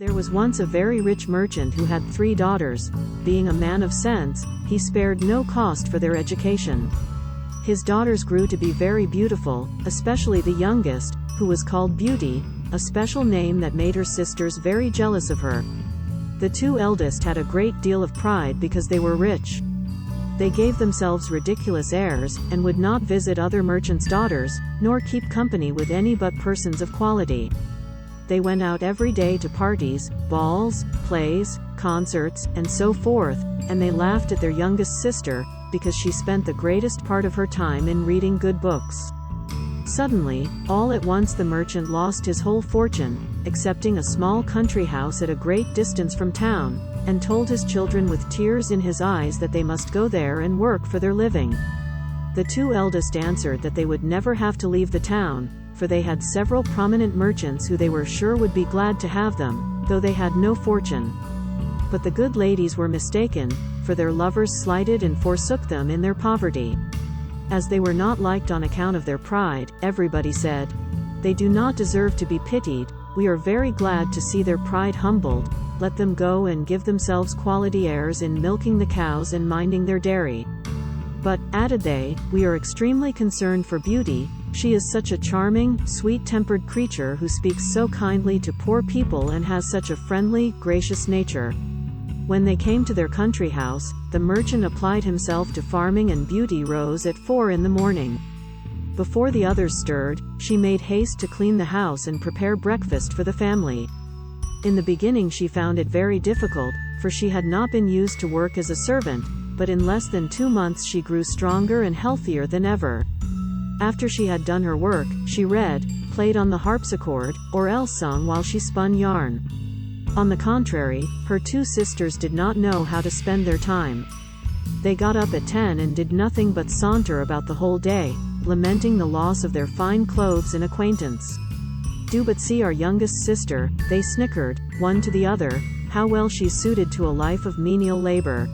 There was once a very rich merchant who had 3 daughters. Being a man of sense, he spared no cost for their education. His daughters grew to be very beautiful, especially the youngest, who was called Beauty, a special name that made her sisters very jealous of her. The 2 eldest had a great deal of pride because they were rich. They gave themselves ridiculous airs, and would not visit other merchants' daughters, nor keep company with any but persons of quality. They went out every day to parties, balls, plays, concerts, and so forth, and they laughed at their youngest sister, because she spent the greatest part of her time in reading good books. Suddenly, all at once the merchant lost his whole fortune, excepting a small country house at a great distance from town, and told his children with tears in his eyes that they must go there and work for their living. The 2 eldest answered that they would never have to leave the town, for they had several prominent merchants who they were sure would be glad to have them, though they had no fortune. But the good ladies were mistaken, for their lovers slighted and forsook them in their poverty. As they were not liked on account of their pride, everybody said, "They do not deserve to be pitied. We are very glad to see their pride humbled. Let them go and give themselves quality airs in milking the cows and minding their dairy." "But," added they, "we are extremely concerned for Beauty. She is such a charming, sweet-tempered creature who speaks so kindly to poor people and has such a friendly, gracious nature." When they came to their country house, the merchant applied himself to farming and Beauty rose at 4 in the morning. Before the others stirred, she made haste to clean the house and prepare breakfast for the family. In the beginning she found it very difficult, for she had not been used to work as a servant, but in less than 2 months she grew stronger and healthier than ever. After she had done her work, she read, played on the harpsichord, or else sung while she spun yarn. On the contrary, her 2 sisters did not know how to spend their time. They got up at 10 and did nothing but saunter about the whole day, lamenting the loss of their fine clothes and acquaintance. "Do but see our youngest sister," they snickered, one to the other, "how well she's suited to a life of menial labor."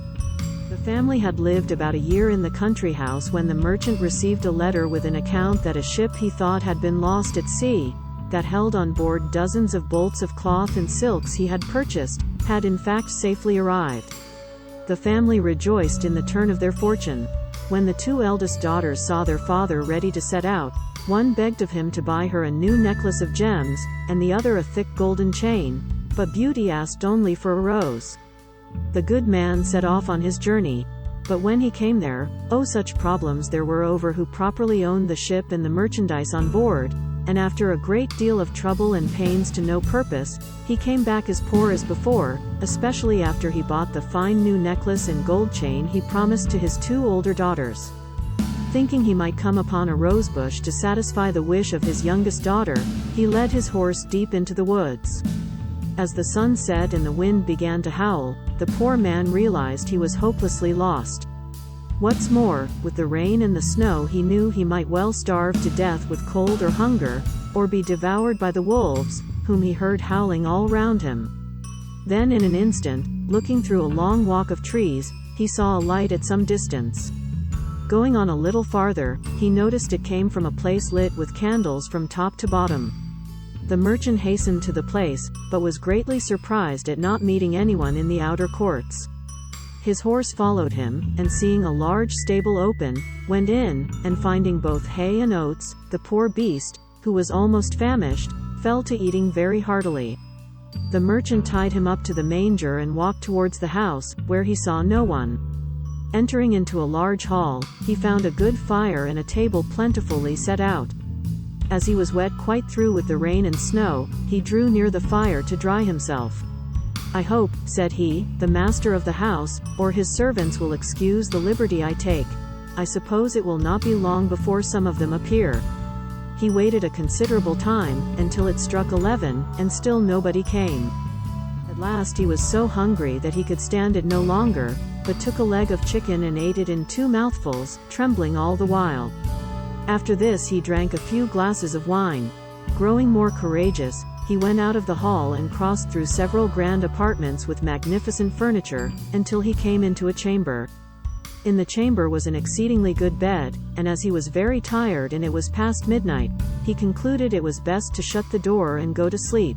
The family had lived about a year in the country house when the merchant received a letter with an account that a ship he thought had been lost at sea, that held on board dozens of bolts of cloth and silks he had purchased, had in fact safely arrived. The family rejoiced in the turn of their fortune. When the 2 eldest daughters saw their father ready to set out, one begged of him to buy her a new necklace of gems, and the other a thick golden chain, but Beauty asked only for a rose. The good man set off on his journey. But when he came there, oh such problems there were over who properly owned the ship and the merchandise on board, and after a great deal of trouble and pains to no purpose, he came back as poor as before, especially after he bought the fine new necklace and gold chain he promised to his 2 older daughters. Thinking he might come upon a rosebush to satisfy the wish of his youngest daughter, he led his horse deep into the woods. As the sun set and the wind began to howl, the poor man realized he was hopelessly lost. What's more, with the rain and the snow he knew he might well starve to death with cold or hunger, or be devoured by the wolves, whom he heard howling all round him. Then in an instant, looking through a long walk of trees, he saw a light at some distance. Going on a little farther, he noticed it came from a place lit with candles from top to bottom. The merchant hastened to the place, but was greatly surprised at not meeting anyone in the outer courts. His horse followed him, and seeing a large stable open, went in, and finding both hay and oats, the poor beast, who was almost famished, fell to eating very heartily. The merchant tied him up to the manger and walked towards the house, where he saw no one. Entering into a large hall, he found a good fire and a table plentifully set out. As he was wet quite through with the rain and snow, he drew near the fire to dry himself. "I hope," said he, "the master of the house, or his servants will excuse the liberty I take. I suppose it will not be long before some of them appear." He waited a considerable time, until it struck 11, and still nobody came. At last he was so hungry that he could stand it no longer, but took a leg of chicken and ate it in 2 mouthfuls, trembling all the while. After this he drank a few glasses of wine. Growing more courageous, he went out of the hall and crossed through several grand apartments with magnificent furniture, until he came into a chamber. In the chamber was an exceedingly good bed, and as he was very tired and it was past midnight, he concluded it was best to shut the door and go to sleep.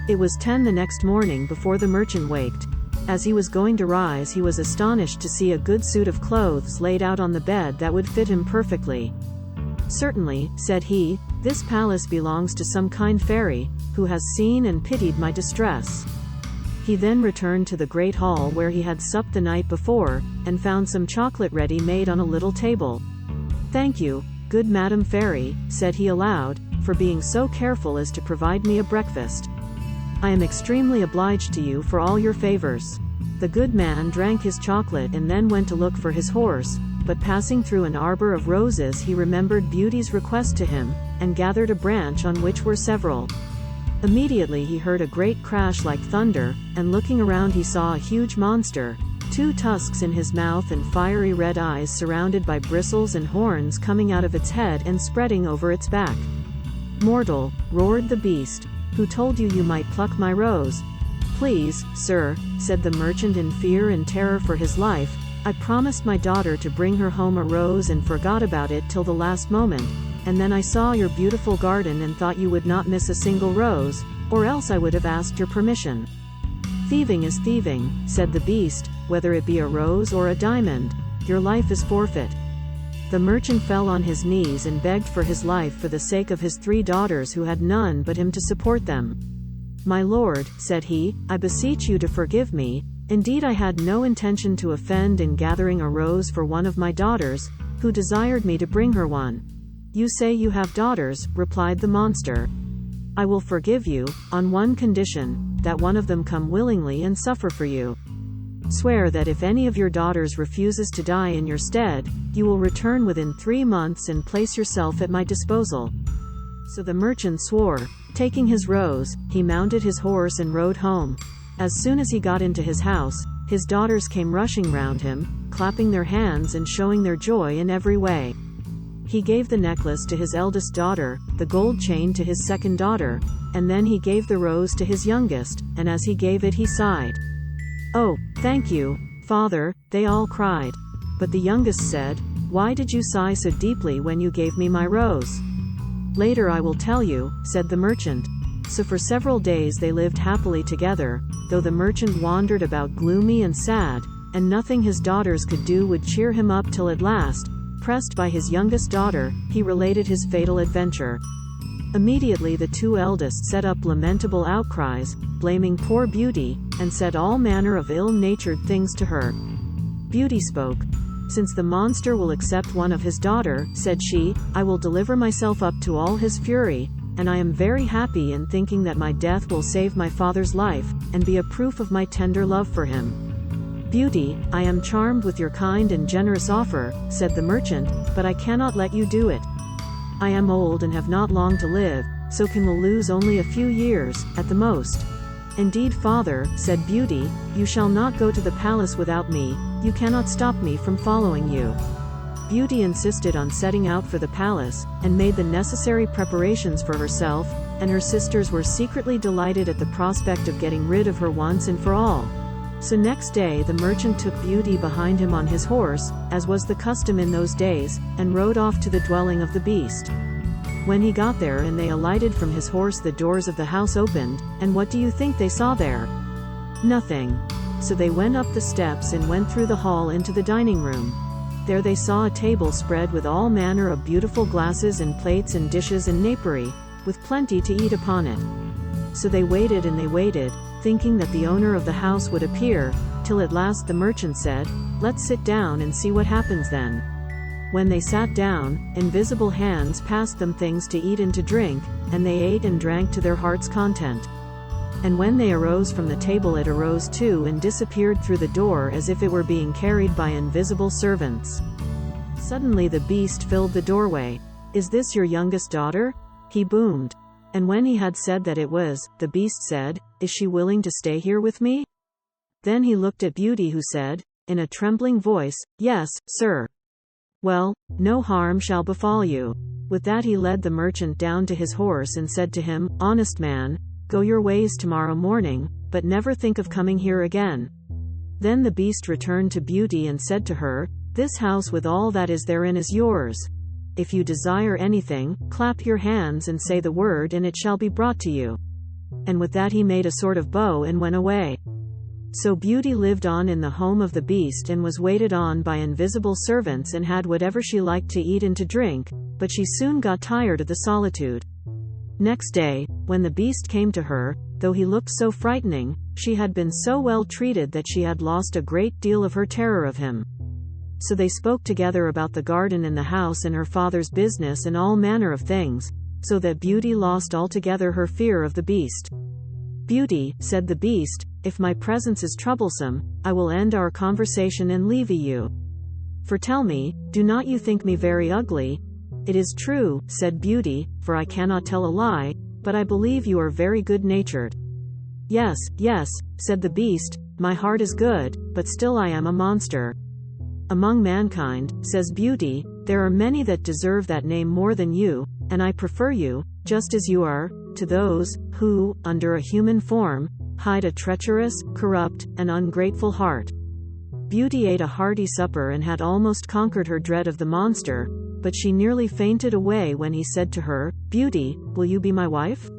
It was 10 the next morning before the merchant waked. As he was going to rise, he was astonished to see a good suit of clothes laid out on the bed that would fit him perfectly. "Certainly," said he, "this palace belongs to some kind fairy, who has seen and pitied my distress." He then returned to the great hall where he had supped the night before, and found some chocolate ready made on a little table. "Thank you, good Madam Fairy," said he aloud, "for being so careful as to provide me a breakfast. I am extremely obliged to you for all your favors." The good man drank his chocolate and then went to look for his horse, but passing through an arbor of roses he remembered Beauty's request to him, and gathered a branch on which were several. Immediately he heard a great crash like thunder, and looking around he saw a huge monster, 2 tusks in his mouth and fiery red eyes surrounded by bristles and horns coming out of its head and spreading over its back. "Mortal," roared the beast, "who told you you might pluck my rose?" "Please, sir," said the merchant in fear and terror for his life, "I promised my daughter to bring her home a rose and forgot about it till the last moment, and then I saw your beautiful garden and thought you would not miss a single rose, or else I would have asked your permission." "Thieving is thieving," said the beast, "whether it be a rose or a diamond. Your life is forfeit." The merchant fell on his knees and begged for his life for the sake of his 3 daughters who had none but him to support them. "My lord," said he, "I beseech you to forgive me. Indeed I had no intention to offend in gathering a rose for one of my daughters, who desired me to bring her one." "You say you have daughters," replied the monster. "I will forgive you, on one condition, that one of them come willingly and suffer for you. Swear that if any of your daughters refuses to die in your stead, you will return within 3 months and place yourself at my disposal." So the merchant swore. Taking his rose, he mounted his horse and rode home. As soon as he got into his house, his daughters came rushing round him, clapping their hands and showing their joy in every way. He gave the necklace to his eldest daughter, the gold chain to his second daughter, and then he gave the rose to his youngest, and as he gave it he sighed. "Oh, thank you, father," they all cried. But the youngest said, "Why did you sigh so deeply when you gave me my rose?" "Later I will tell you," said the merchant. So for several days they lived happily together, though the merchant wandered about gloomy and sad, and nothing his daughters could do would cheer him up till at last, pressed by his youngest daughter, he related his fatal adventure. Immediately the 2 eldest set up lamentable outcries, blaming poor Beauty, and said all manner of ill-natured things to her. Beauty spoke. "Since the monster will accept one of his daughter," said she, "I will deliver myself up to all his fury, and I am very happy in thinking that my death will save my father's life, and be a proof of my tender love for him." "Beauty, I am charmed with your kind and generous offer," said the merchant, "but I cannot let you do it. I am old and have not long to live, so can lose only a few years, at the most." "Indeed, father," said Beauty, "you shall not go to the palace without me, you cannot stop me from following you." Beauty insisted on setting out for the palace, and made the necessary preparations for herself, and her sisters were secretly delighted at the prospect of getting rid of her once and for all. So next day the merchant took Beauty behind him on his horse, as was the custom in those days, and rode off to the dwelling of the beast. When he got there and they alighted from his horse, the doors of the house opened, and what do you think they saw there? Nothing. So they went up the steps and went through the hall into the dining room. There they saw a table spread with all manner of beautiful glasses and plates and dishes and napery, with plenty to eat upon it. So they waited and they waited, thinking that the owner of the house would appear, till at last the merchant said, "Let's sit down and see what happens then." When they sat down, invisible hands passed them things to eat and to drink, and they ate and drank to their heart's content. And when they arose from the table it arose too and disappeared through the door as if it were being carried by invisible servants. Suddenly the beast filled the doorway. "Is this your youngest daughter?" he boomed. And when he had said that it was, the beast said, "Is she willing to stay here with me?" Then he looked at Beauty, who said, in a trembling voice, "Yes, sir." "Well, no harm shall befall you." With that he led the merchant down to his horse and said to him, "Honest man, go your ways tomorrow morning, but never think of coming here again." Then the beast returned to Beauty and said to her, "This house with all that is therein is yours. If you desire anything, clap your hands and say the word and it shall be brought to you." And with that he made a sort of bow and went away. So Beauty lived on in the home of the Beast and was waited on by invisible servants and had whatever she liked to eat and to drink, but she soon got tired of the solitude. Next day, when the Beast came to her, though he looked so frightening, she had been so well treated that she had lost a great deal of her terror of him. So they spoke together about the garden and the house and her father's business and all manner of things, so that Beauty lost altogether her fear of the Beast. "Beauty," said the Beast, "if my presence is troublesome, I will end our conversation and leave you. For tell me, do not you think me very ugly?" "It is true," said Beauty, "for I cannot tell a lie, but I believe you are very good-natured." "Yes, yes," said the Beast, "my heart is good, but still I am a monster." "Among mankind," says Beauty, "there are many that deserve that name more than you, and I prefer you, just as you are, to those who, under a human form, hide a treacherous, corrupt, and ungrateful heart." Beauty ate a hearty supper and had almost conquered her dread of the monster, but she nearly fainted away when he said to her, "Beauty, will you be my wife?"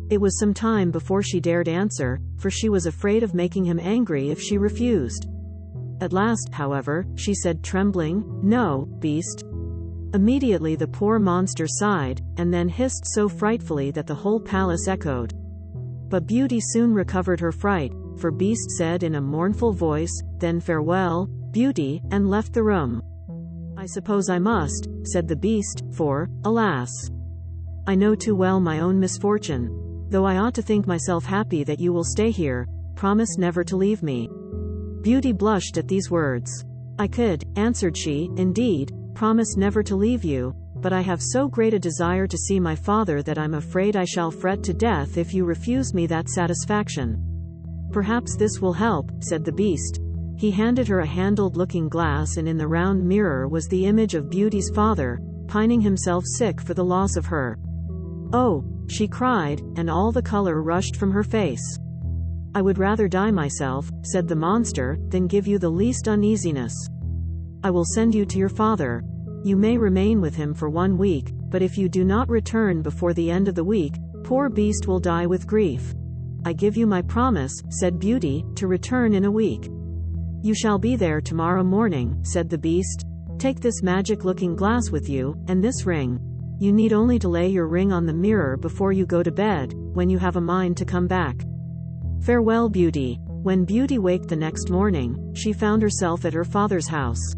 It was some time before she dared answer, for she was afraid of making him angry if she refused. At last, however, she said trembling, "No, Beast." Immediately the poor monster sighed, and then hissed so frightfully that the whole palace echoed. But Beauty soon recovered her fright, for Beast said in a mournful voice, "Then farewell, Beauty," and left the room. "I suppose I must," said the Beast, "for, alas, I know too well my own misfortune. Though I ought to think myself happy that you will stay here, promise never to leave me." Beauty blushed at these words. "I could," answered she, "indeed, promise never to leave you, but I have so great a desire to see my father that I'm afraid I shall fret to death if you refuse me that satisfaction." "Perhaps this will help," said the Beast. He handed her a handled looking glass, and in the round mirror was the image of Beauty's father, pining himself sick for the loss of her. "Oh!" she cried, and all the color rushed from her face. "I would rather die myself," said the monster, "than give you the least uneasiness. I will send you to your father. You may remain with him for 1 week, but if you do not return before the end of the week, poor Beast will die with grief." "I give you my promise," said Beauty, "to return in a week." "You shall be there tomorrow morning," said the Beast. "Take this magic-looking glass with you, and this ring. You need only to lay your ring on the mirror before you go to bed, when you have a mind to come back. Farewell, Beauty." When Beauty waked the next morning, she found herself at her father's house.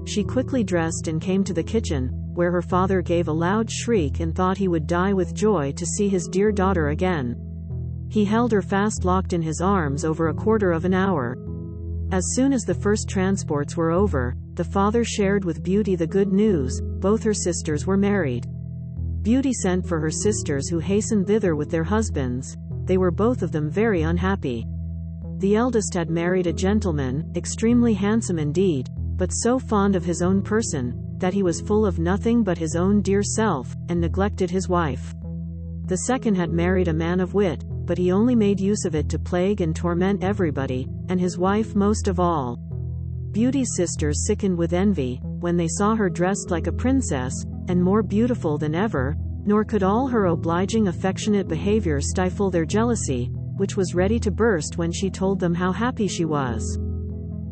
She quickly dressed and came to the kitchen, where her father gave a loud shriek and thought he would die with joy to see his dear daughter again. He held her fast locked in his arms over a quarter of an hour. As soon as the first transports were over, the father shared with Beauty the good news: both her sisters were married. Beauty sent for her sisters, who hastened thither with their husbands. They were both of them very unhappy. The eldest had married a gentleman, extremely handsome indeed, but so fond of his own person, that he was full of nothing but his own dear self, and neglected his wife. The second had married a man of wit, but he only made use of it to plague and torment everybody, and his wife most of all. Beauty's sisters sickened with envy, when they saw her dressed like a princess, and more beautiful than ever, nor could all her obliging affectionate behavior stifle their jealousy, which was ready to burst when she told them how happy she was.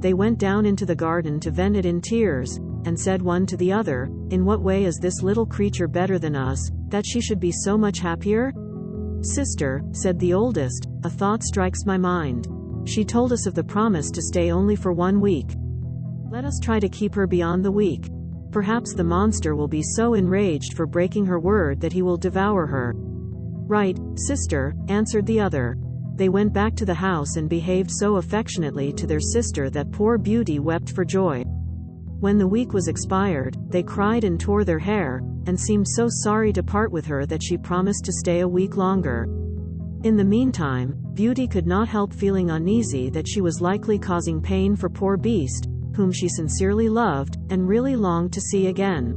They went down into the garden to vent it in tears, and said one to the other, "In what way is this little creature better than us, that she should be so much happier?" "Sister," said the oldest, "a thought strikes my mind. She told us of the promise to stay only for 1 week. Let us try to keep her beyond the week. Perhaps the monster will be so enraged for breaking her word that he will devour her." "Right, sister," answered the other. They went back to the house and behaved so affectionately to their sister that poor Beauty wept for joy. When the week was expired, they cried and tore their hair, and seemed so sorry to part with her that she promised to stay a week longer. In the meantime, Beauty could not help feeling uneasy that she was likely causing pain for poor Beast, whom she sincerely loved, and really longed to see again.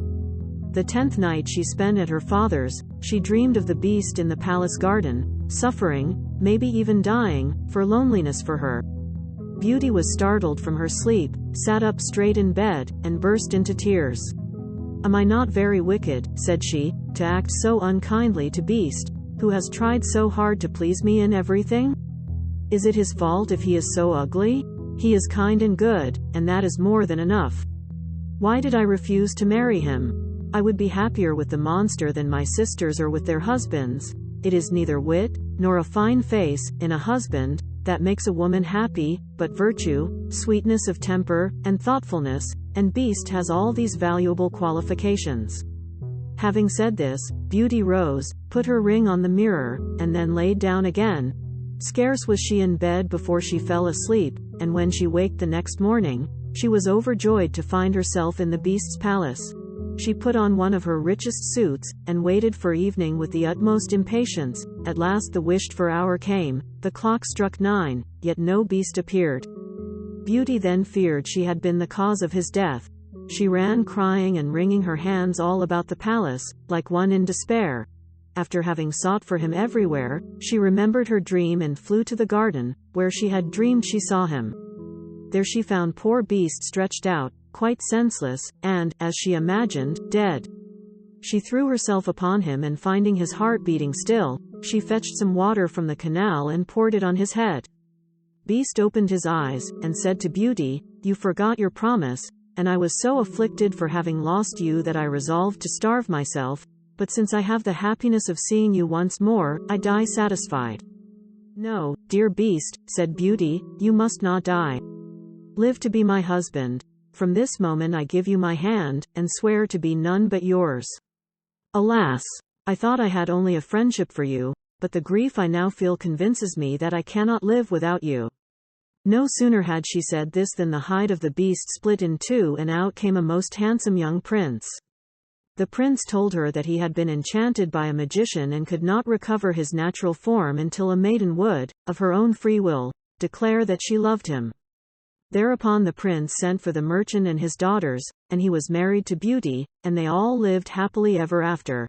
The 10th night she spent at her father's, she dreamed of the Beast in the palace garden, suffering, maybe even dying, for loneliness for her. Beauty was startled from her sleep, sat up straight in bed, and burst into tears. "Am I not very wicked," said she, "to act so unkindly to Beast, who who has tried so hard to please me in everything? Is it his fault if he is so ugly? He is kind and good, and that is more than enough. Why did I refuse to marry him? I would be happier with the monster than my sisters or with their husbands. It is neither wit, nor a fine face, in a husband, that makes a woman happy, but virtue, sweetness of temper, and thoughtfulness, and Beast has all these valuable qualifications. Having said this, Beauty rose, put her ring on the mirror, and then laid down again. Scarce was she in bed before she fell asleep, and when she waked the next morning, she was overjoyed to find herself in the Beast's palace. She put on one of her richest suits, and waited for evening with the utmost impatience. At last the wished-for hour came, the clock struck 9, yet no Beast appeared. Beauty then feared she had been the cause of his death. She ran crying and wringing her hands all about the palace, like one in despair. After having sought for him everywhere, she remembered her dream and flew to the garden, where she had dreamed she saw him. There she found poor Beast stretched out, quite senseless, and, as she imagined, dead. She threw herself upon him, and finding his heart beating still, she fetched some water from the canal and poured it on his head. Beast opened his eyes, and said to Beauty, "You forgot your promise, and I was so afflicted for having lost you that I resolved to starve myself, but since I have the happiness of seeing you once more, I die satisfied." "No, dear Beast," said Beauty, "you must not die. Live to be my husband. From this moment I give you my hand, and swear to be none but yours. Alas! I thought I had only a friendship for you, but the grief I now feel convinces me that I cannot live without you." No sooner had she said this than the hide of the Beast split in two, and out came a most handsome young prince. The prince told her that he had been enchanted by a magician and could not recover his natural form until a maiden would, of her own free will, declare that she loved him. Thereupon the prince sent for the merchant and his daughters, and he was married to Beauty, and they all lived happily ever after.